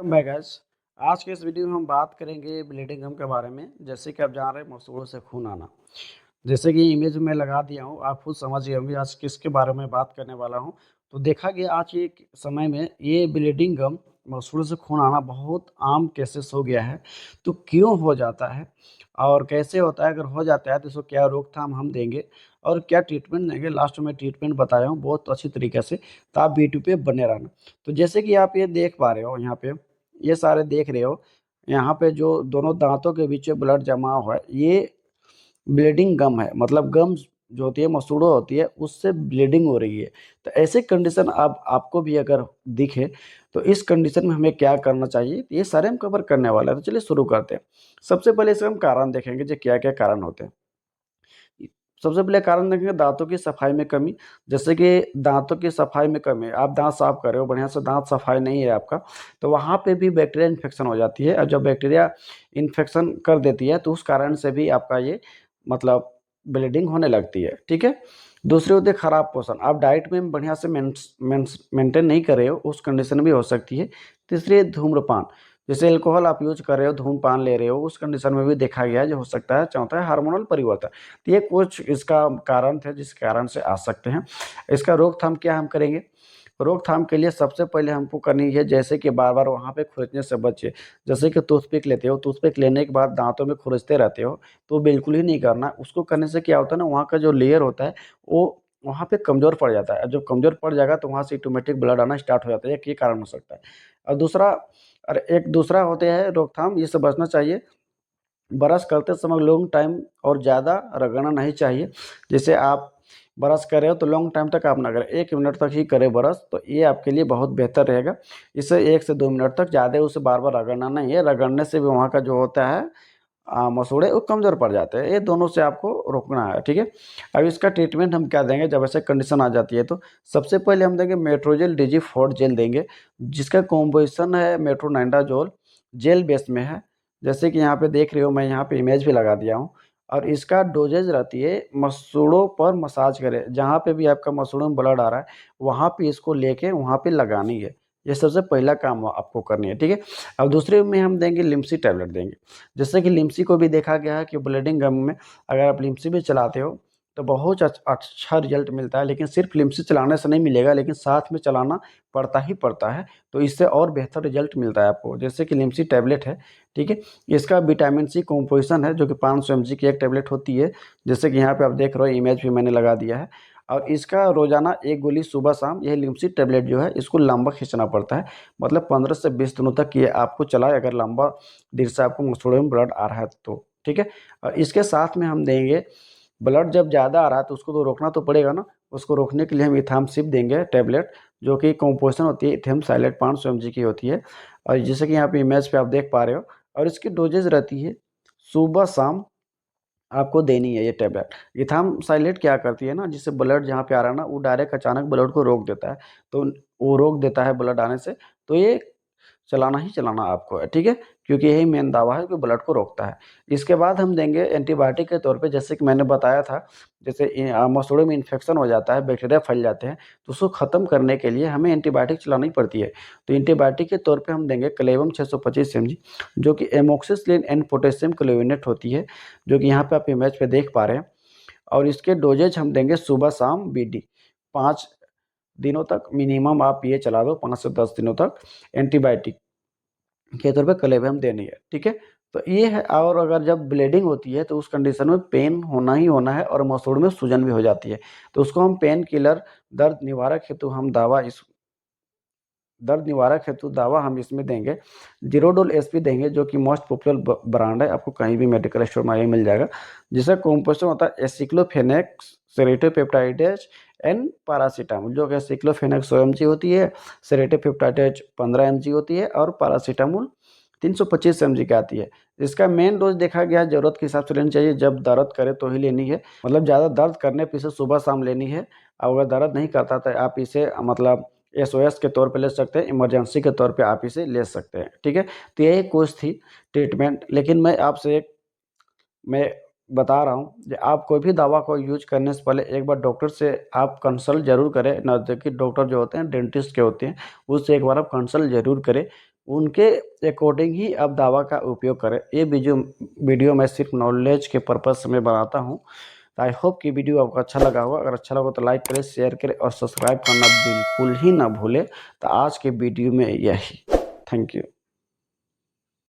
Welcome back guys. आज के इस वीडियो में हम बात करेंगे ब्लीडिंग गम के बारे में। जैसे कि आप जान रहे हैं मसूड़ों से खून आना। जैसे कि इमेज में लगा दिया हूँ, आप खुद समझ गए होंगे आज किसके बारे में बात करने वाला हूँ। तो देखा गया आज के समय में ये ब्लीडिंग गम, मसूड़ों से खून आना बहुत आम केसेस हो गया है। तो क्यों हो जाता है और कैसे होता है, अगर हो जाता है तो इसको क्या रोकथाम हम देंगे और क्या ट्रीटमेंट देंगे, लास्ट में ट्रीटमेंट बताया हूँ बहुत अच्छी तरीके से। तो आप वीडियो पे बने रहना। तो जैसे कि आप ये देख पा रहे हो, यहाँ पे ये सारे देख रहे हो, यहाँ पे जो दोनों दांतों के बीच में ब्लड जमा हुआ है, ये ब्लीडिंग गम है। मतलब गम जो होती है, मसूड़ो होती है, उससे ब्लीडिंग हो रही है। तो ऐसे कंडीशन अब आपको भी अगर दिखे तो इस कंडीशन में हमें क्या करना चाहिए, ये सारे हम कवर करने वाले हैं। तो चलिए शुरू करते हैं। सबसे पहले इसका हम कारण देखेंगे जो क्या क्या कारण होते हैं। सबसे पहले कारण देखेंगे दांतों की सफाई में कमी। जैसे कि दांतों की सफाई में कमी, आप दांत साफ कर रहे हो, बढ़िया से दांत सफाई नहीं है आपका, तो वहाँ पे भी बैक्टीरिया इन्फेक्शन हो जाती है। और जब बैक्टीरिया इन्फेक्शन कर देती है तो उस कारण से भी आपका ये मतलब ब्लीडिंग होने लगती है। ठीक है। दूसरी होती है खराब पोषण, आप डाइट में बढ़िया से मेंटेन नहीं कर रहे हो, उस कंडीशन भी हो सकती है। तीसरी है धूम्रपान, जैसे अल्कोहल आप यूज कर रहे हो, धूम्रपान ले रहे हो, उस कंडीशन में भी देखा गया है जो हो सकता है। चौथा है हार्मोनल परिवर्तन। तो ये कुछ इसका कारण थे जिस कारण से आ सकते हैं। इसका रोकथाम क्या हम करेंगे? रोकथाम के लिए सबसे पहले हमको करनी है, जैसे कि बार बार वहाँ पे खुरचने से बचे। जैसे कि टूथपिक लेते हो, टूथपिक लेने के बाद दांतों में खुरचते रहते हो, तो बिल्कुल ही नहीं करना। उसको करने से क्या होता है ना, वहाँ का जो लेयर होता है वो वहाँ पे कमजोर पड़ जाता है। जब कमजोर पड़ जाएगा तो वहाँ से ऑटोमेटिक ब्लड आना स्टार्ट हो जाता है। ये कारण हो सकता है। और दूसरा, और एक दूसरा होते है रोकथाम, इससे बचना चाहिए। ब्रश करते समय लॉन्ग टाइम और ज़्यादा रगड़ना नहीं चाहिए। जैसे आप ब्रश कर रहे हो तो लॉन्ग टाइम तक आप ना करें, 1 मिनट तक ही करें ब्रश, तो ये आपके लिए बहुत बेहतर रहेगा। इसे 1 से 2 मिनट तक, ज़्यादा उसे बार बार रगड़ना नहीं है। रगड़ने से भी वहाँ का जो होता है मसूड़े वो कमज़ोर पड़ जाते हैं। ये दोनों से आपको रोकना है। ठीक है। अब इसका ट्रीटमेंट हम क्या देंगे जब ऐसे कंडीशन आ जाती है तो सबसे पहले हम देंगे मेट्रोजेल डिजी 4 जेल देंगे, जिसका कॉम्पोजिशन है मेट्रोनाइडाजोल, जेल बेस में है। जैसे कि यहाँ पे देख रहे हो, मैं यहाँ पे इमेज भी लगा दिया हूँ। और इसका डोजेज रहती है, मसूड़ों पर मसाज करें, जहाँ पे भी आपका मसूड़ों में ब्लड आ रहा है वहाँ पे इसको लेके वहाँ पे लगानी है। ये सबसे पहला काम आपको करनी है। ठीक है। अब दूसरे में हम देंगे लिम्सी टैबलेट देंगे। जैसे कि लिम्सी को भी देखा गया है कि ब्लीडिंग गम में अगर आप लिम्सी भी चलाते हो तो बहुत अच्छा रिजल्ट मिलता है। लेकिन सिर्फ लिम्सी चलाने से नहीं मिलेगा, लेकिन साथ में चलाना पड़ता ही पड़ता है, तो इससे और बेहतर रिजल्ट मिलता है आपको। जैसे कि लिम्सी टैबलेट है, ठीक है, इसका विटामिन सी कॉम्पोजिशन है जो कि 500 mg की एक टैबलेट होती है। जैसे कि यहाँ पे आप देख रहे हो, इमेज भी मैंने लगा दिया है। और इसका रोजाना 1 गोली सुबह शाम, यह लिम्सी टैबलेट जो है इसको लंबा खींचना पड़ता है। मतलब 15 से 20 दिनों तक ये आपको चलाए, अगर लंबा देर से आपको मसूड़े में ब्लड आ रहा है तो। ठीक है। और इसके साथ में हम देंगे, ब्लड जब ज़्यादा आ रहा है तो उसको तो रोकना तो पड़ेगा ना। उसको रोकने के लिए हम इथामसिप देंगे टैबलेट, जो कि कॉम्पोजिशन होती है इथेम साइलेट 500 mg की होती है। और जैसे कि यहाँ पे इमेज पे आप देख पा रहे हो, और इसकी डोजेज रहती है सुबह शाम आपको देनी है ये टैबलेट। इथाम साइलेट क्या करती है ना, जिससे ब्लड जहाँ पे आ रहा है ना, वो डायरेक्ट अचानक ब्लड को रोक देता है। तो वो रोक देता है ब्लड आने से। तो ये चलाना ही चलाना आपको है। ठीक है। क्योंकि यही मेन दावा है कि ब्लड को रोकता है। इसके बाद हम देंगे एंटीबायोटिक के तौर पे, जैसे कि मैंने बताया था, जैसे मसूड़ों में इन्फेक्शन हो जाता है, बैक्टीरिया फैल जाते हैं, तो उसको ख़त्म करने के लिए हमें एंटीबायोटिक चलानी पड़ती है। तो एंटीबायोटिक के तौर पे हम देंगे क्लेवम 625 mg, जो कि एमोक्सिसिलिन एंड पोटेशियम क्लोविनेट होती है, जो कि यहाँ पे आप इमेज पे देख पा रहे हैं। और इसके डोजेज हम देंगे सुबह शाम बीडी, 5 दिनों तक मिनिमम आप ये चला दो, 5 से 10 दिनों तक एंटीबायोटिक के तौर पे क्लेवियम देनी है। ठीक है। तो ये है। और अगर जब ब्लीडिंग होती है तो उस कंडीशन में पेन होना ही होना है, और मसूड़ में सूजन भी हो जाती है। तो उसको हम पेन किलर, दर्द निवारक हेतु हम दवा इस दर्द निवारक हेतु दवा हम इसमें देंगे, जीरोडोल एसपी देंगे, जो कि मोस्ट पॉपुलर ब्रांड है, आपको कहीं भी मेडिकल स्टोर में ये मिल जाएगा। जिसका कॉम्पोजिशन होता है एसिक्लोफेनेक्स, सेरेटोपेप्टाइडेज एंड पैरासीटामोल, जो कि एसिक्लोफेनेक्स 100 mg होती है, सेरेटोपेप्टाइडेज 15 mg होती है, और पैरासीटामोल 325 mg की आती है। इसका मेन डोज देखा गया जरूरत के हिसाब से लेनी चाहिए, जब दर्द करे तो ही लेनी है। मतलब ज़्यादा दर्द करने पे इसे सुबह शाम लेनी है। और अगर दर्द नहीं करता तो आप इसे मतलब एसओएस के तौर पे ले सकते हैं, इमरजेंसी के तौर पे आप इसे ले सकते हैं। ठीक है। तो यही कुछ थी ट्रीटमेंट। लेकिन मैं आपसे एक मैं बता रहा हूँ कि आप कोई भी दवा को यूज करने से पहले एक बार डॉक्टर से आप कंसल्ट जरूर करें। नज़दीकी डॉक्टर जो होते हैं डेंटिस्ट के होते हैं, उससे एक बार आप कंसल्ट जरूर करें। उनके अकॉर्डिंग ही आप दवा का उपयोग करें। ये वीडियो मैं सिर्फ नॉलेज के पर्पज़ से मैं बनाता हूँ। आई होप कि वीडियो आपको अच्छा लगा होगा। अगर अच्छा लगा तो लाइक करें, शेयर करें और सब्सक्राइब करना बिल्कुल ही ना भूलें। तो आज के वीडियो में यही। Thank you.